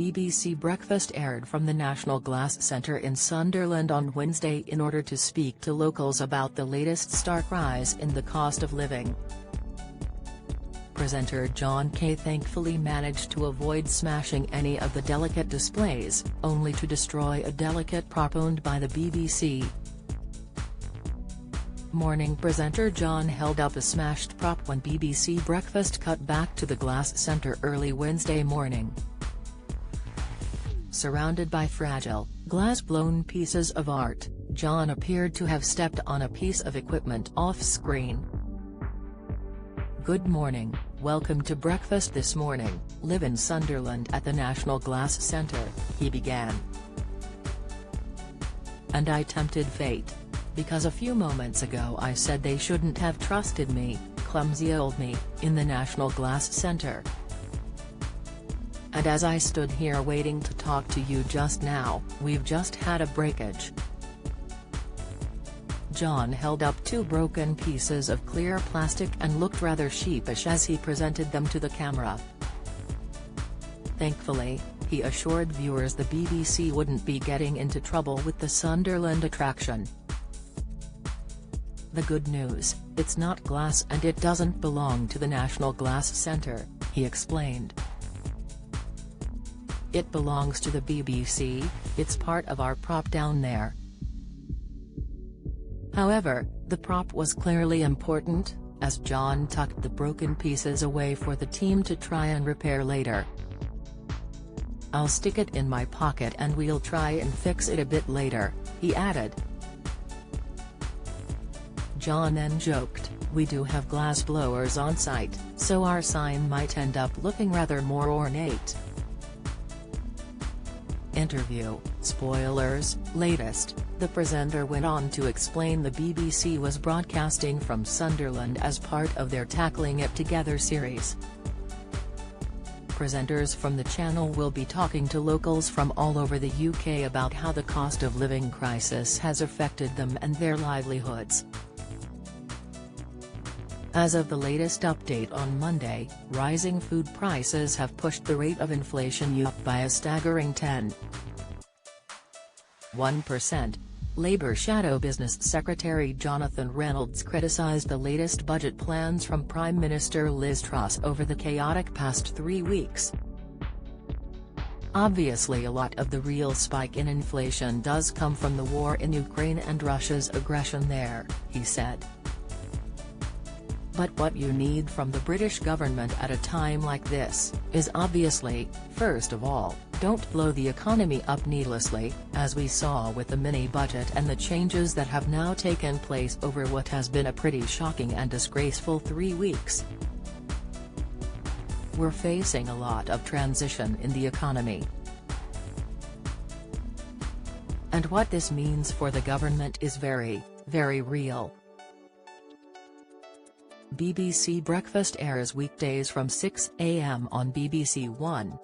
BBC Breakfast aired from the National Glass Centre in Sunderland on Wednesday in order to speak to locals about the latest stark rise in the cost of living. Presenter Jon Kay thankfully managed to avoid smashing any of the delicate displays, only to destroy a delicate prop owned by the BBC. Morning presenter Jon held up a smashed prop when BBC Breakfast cut back to the Glass Centre early Wednesday morning. Surrounded by fragile, glass-blown pieces of art, Jon appeared to have stepped on a piece of equipment off-screen. "Good morning, welcome to breakfast this morning, live in Sunderland at the National Glass Centre," he began. "And I tempted fate. Because a few moments ago I said they shouldn't have trusted me, clumsy old me, in the National Glass Centre. And as I stood here waiting to talk to you just now, we've just had a breakage." Jon held up two broken pieces of clear plastic and looked rather sheepish as he presented them to the camera. Thankfully, he assured viewers the BBC wouldn't be getting into trouble with the Sunderland attraction. "The good news, it's not glass and it doesn't belong to the National Glass Centre," he explained. "It belongs to the BBC, it's part of our prop down there." However, the prop was clearly important, as Jon tucked the broken pieces away for the team to try and repair later. "I'll stick it in my pocket and we'll try and fix it a bit later," he added. Jon then joked, "We do have glass blowers on site, so our sign might end up looking rather more ornate." Interview, spoilers, latest. The presenter went on to explain the BBC was broadcasting from Sunderland as part of their Tackling It Together series. Presenters from the channel will be talking to locals from all over the UK about how the cost of living crisis has affected them and their livelihoods. As of the latest update on Monday, rising food prices have pushed the rate of inflation up by a staggering 10.1%. Labour Shadow Business Secretary Jonathan Reynolds criticised the latest budget plans from Prime Minister Liz Truss over the chaotic past 3 weeks. "Obviously a lot of the real spike in inflation does come from the war in Ukraine and Russia's aggression there," he said. "But what you need from the British government at a time like this, is obviously, first of all, don't blow the economy up needlessly, as we saw with the mini-budget and the changes that have now taken place over what has been a pretty shocking and disgraceful 3 weeks. We're facing a lot of transition in the economy. And what this means for the government is very, very real." BBC Breakfast airs weekdays from 6 a.m. on BBC One.